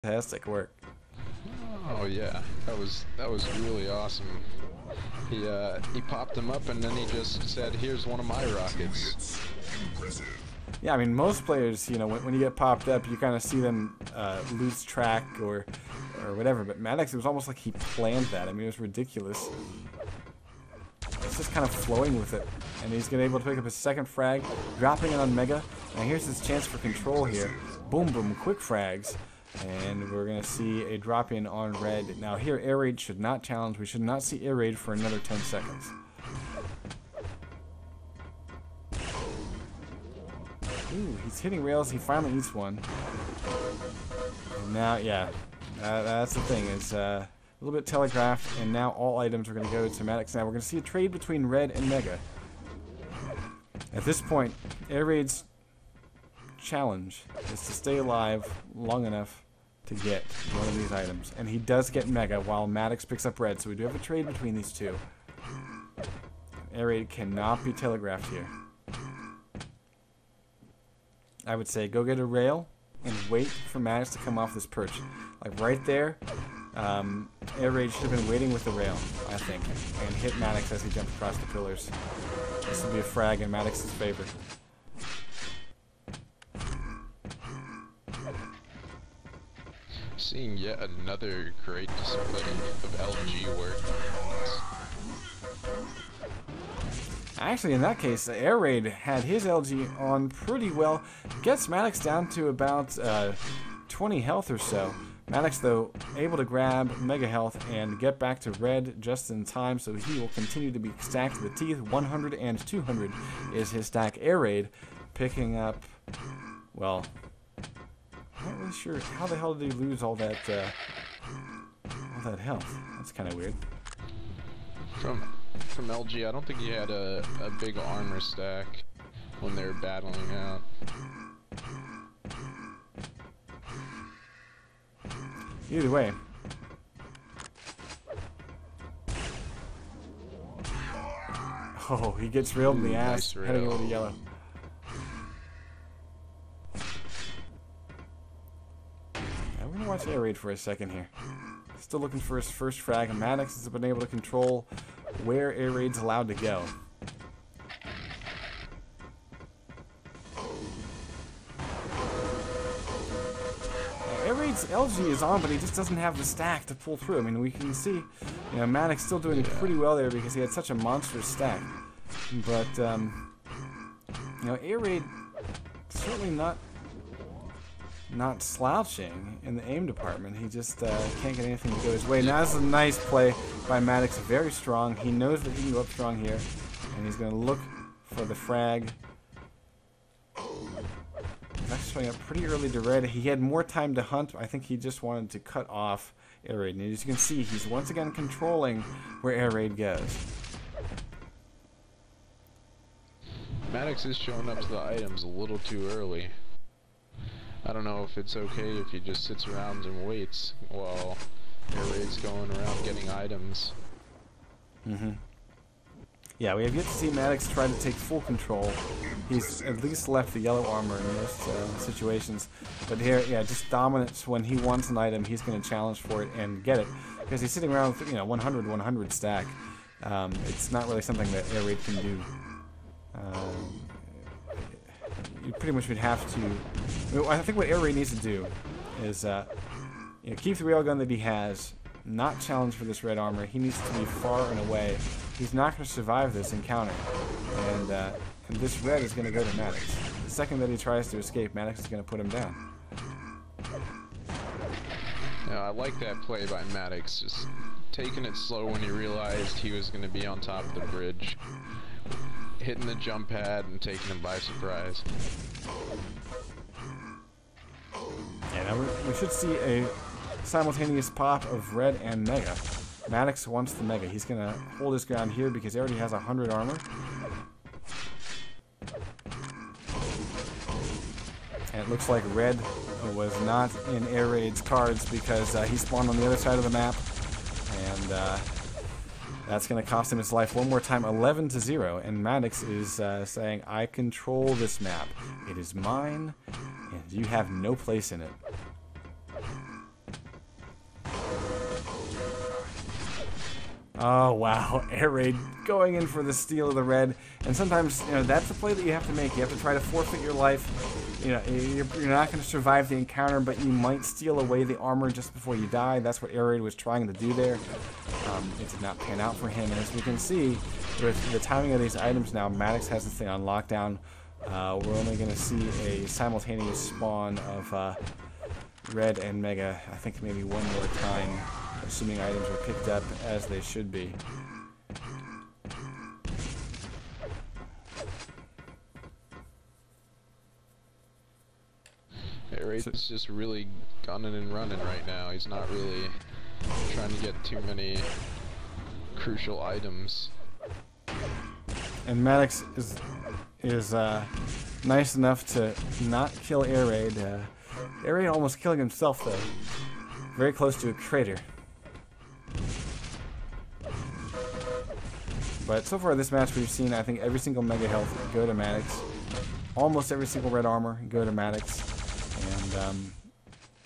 Fantastic work. Oh yeah, that was really awesome. He popped him up and then he just said, "Here's one of my rockets." Yeah, I mean, most players, you know, when you get popped up, you kind of see them lose track or whatever. But Maddox, it was almost like he planned that. I mean, it was ridiculous. It's just kind of flowing with it. And he's going to be able to pick up his second frag, dropping it on Mega. Now here's his chance for control here. Boom, boom, quick frags. And we're going to see a drop in on red. Now here, Air Raid should not challenge. We should not see Air Raid for another 10 seconds. Ooh, he's hitting rails. He finally eats one. And now, yeah, that's the thing. Is a little bit telegraphed, and now all items are going to go to Maddox. Now we're going to see a trade between Red and Mega. At this point, Air Raid's challenge is to stay alive long enough to get one of these items. And he does get Mega while Maddox picks up Red, so we do have a trade between these two. Air Raid cannot be telegraphed here. I would say go get a rail and wait for Maddox to come off this perch. Like right there, Air Raid should have been waiting with the rail, I think, and hit Maddox as he jumped across the pillars. This will be a frag in Maddox's favor. Seeing yet another great display of LG work. Actually, in that case, Air Raid had his LG on pretty well. Gets Maddox down to about 20 health or so. Maddox, though, able to grab Mega Health and get back to Red just in time, so he will continue to be stacked to the teeth. 100 and 200 is his stack. Air Raid picking up, well, I'm not really sure how the hell did he lose all that health. That's kind of weird. From LG, I don't think he had a big armor stack when they were battling out. Either way. Oh, he gets railed in the ass, nice heading over to yellow. Now we're going to watch Air Raid for a second here. Still looking for his first frag, and Maddox has been able to control where Air Raid's allowed to go. Air Raid's LG is on, but he just doesn't have the stack to pull through. I mean, we can see, you know, Maddox still doing pretty well there because he had such a monster stack. But, you know, Air Raid certainly not slouching in the aim department. He just can't get anything to go his way. Now this is a nice play by Maddox, very strong. He knows that he can go up strong here, and he's going to look for the frag. He's actually showing up pretty early to Red. He had more time to hunt. I think he just wanted to cut off Air Raid. And as you can see, he's once again controlling where Air Raid goes. Maddox is showing up to the items a little too early. I don't know if it's okay if he just sits around and waits while Air Raid's going around getting items. Yeah, we have yet to see Maddox try to take full control. He's at least left the yellow armor in most situations. But here, yeah, just dominance. When he wants an item, he's going to challenge for it and get it. Because he's sitting around with, you know, 100 stack. It's not really something that Air Raid can do. You pretty much would have to... I think what Air Raid needs to do is you know, keep the railgun that he has, not challenge for this red armor. He needs to be far and away. He's not going to survive this encounter. And this red is going to go to Maddox. The second that he tries to escape, Maddox is going to put him down. Yeah, I like that play by Maddox, just taking it slow when he realized he was going to be on top of the bridge. Hitting the jump pad and taking him by surprise. Yeah, now we should see a simultaneous pop of Red and Mega. Maddox wants the Mega. He's going to hold his ground here because he already has 100 armor. And it looks like Red was not in Air Raid's cards because he spawned on the other side of the map. And that's going to cost him his life one more time, 11-0. And Maddox is saying, I control this map. It is mine, and you have no place in it. Oh wow, Air Raid going in for the steal of the red, and sometimes that's the play that you have to make. You have to try to forfeit your life. You're not going to survive the encounter, but you might steal away the armor just before you die. That's what Air Raid was trying to do there. It did not pan out for him, and as we can see, with the timing of these items now, Maddox has this thing on lockdown. We're only going to see a simultaneous spawn of Red and Mega, I think maybe one more time, assuming items are picked up as they should be. Raid's just really gunning and running right now. He's not really trying to get too many crucial items. And Maddox is nice enough to not kill Air Raid. Air Raid almost killing himself though. Very close to a crater. But so far this match we've seen, I think every single mega health go to Maddox. Almost every single red armor go to Maddox. And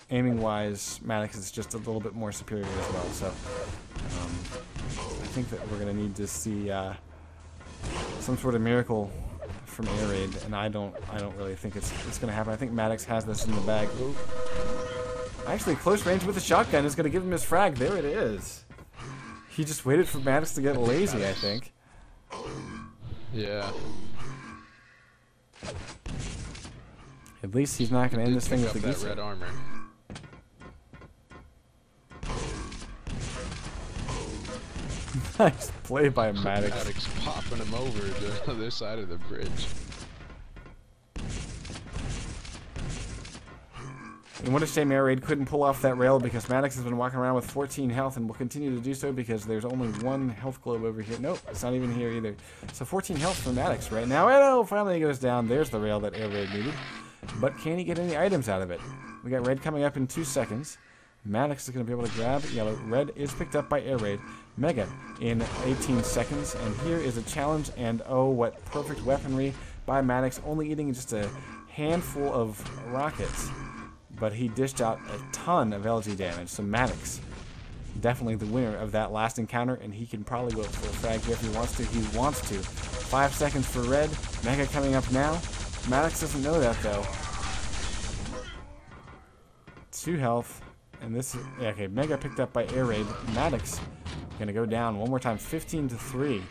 aiming wise, Maddox is just a little bit more superior as well. So I think that we're going to need to see some sort of miracle from Air Raid, and I don't really think it's going to happen. I think Maddox has this in the bag. Ooh. Actually, close range with the shotgun is going to give him his frag. There it is. He just waited for Maddox to get lazy, I think. Yeah. At least he's not going to end this thing with the that red armor. Nice play by Maddox. Maddox popping him over to the other side of the bridge. And what a shame Air Raid couldn't pull off that rail, because Maddox has been walking around with 14 health and will continue to do so because there's only one health globe over here. Nope, it's not even here either. So 14 health for Maddox right now. And oh, finally he goes down. There's the rail that Air Raid needed. But can he get any items out of it? We got red coming up in 2 seconds. Maddox is going to be able to grab yellow. Red is picked up by Air Raid. Mega in 18 seconds. And here is a challenge. And oh, what perfect weaponry by Maddox. Only eating just a handful of rockets. But he dished out a ton of LG damage. So Maddox, definitely the winner of that last encounter. And he can probably go for a frag here if he wants to. He wants to. 5 seconds for Red. Mega coming up now. Maddox doesn't know that though. 2 health. And this is, yeah, okay, Mega picked up by Air Raid. Maddox gonna go down one more time, 15-3.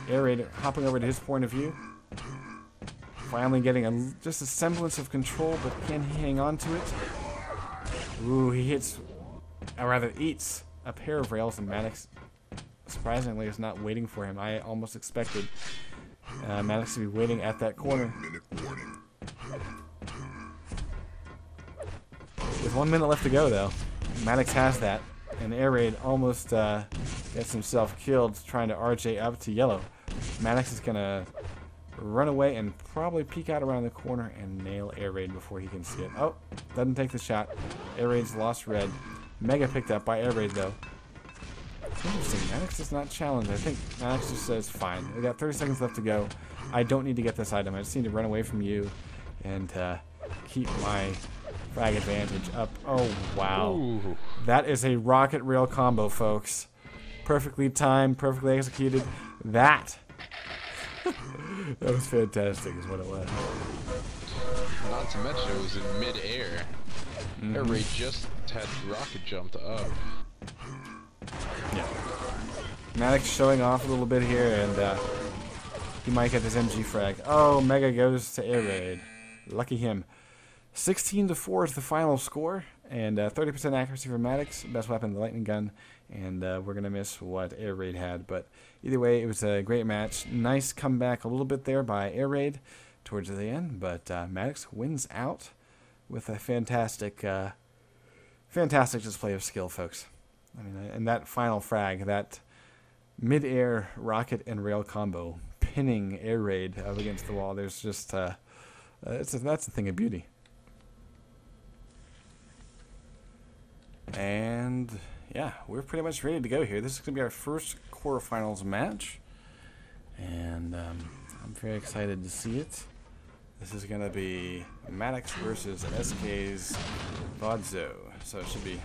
Air Raid hopping over to his point of view. Finally getting just a semblance of control, but can he hang on to it? Ooh, he hits, or rather eats, a pair of rails, and Maddox, surprisingly, is not waiting for him. I almost expected Maddox to be waiting at that corner. With 1 minute left to go, though, Maddox has that, and Air Raid almost gets himself killed trying to RJ up to yellow. Maddox is gonna run away and probably peek out around the corner and nail Air Raid before he can see it. Oh, doesn't take the shot. Air Raid's lost red. Mega picked up by Air Raid, though. Interesting. Maddox does not challenge. I think Maddox just says, fine. We got 30 seconds left to go. I don't need to get this item. I just need to run away from you and keep my frag advantage up. Oh, wow. Ooh. That is a rocket rail combo, folks. Perfectly timed, perfectly executed. That was fantastic, is what it was. Not to mention it was in mid-air. Air Raid just had rocket jumped up. Yeah. Maddox showing off a little bit here, and he might get this MG frag. Oh, Mega goes to Air Raid. Lucky him. 16-4 is the final score, and 30% accuracy for Maddox, best weapon, the lightning gun, and we're going to miss what Air Raid had, but either way, it was a great match. Nice comeback a little bit there by Air Raid towards the end, but Maddox wins out with a fantastic display of skill, folks. I mean, and that final frag, that mid-air rocket and rail combo, pinning Air Raid up against the wall, there's just, that's a thing of beauty. And yeah, we're pretty much ready to go here. This is going to be our first quarterfinals match, and I'm very excited to see it. This is going to be Maddox versus SK's Bodzo, so it should be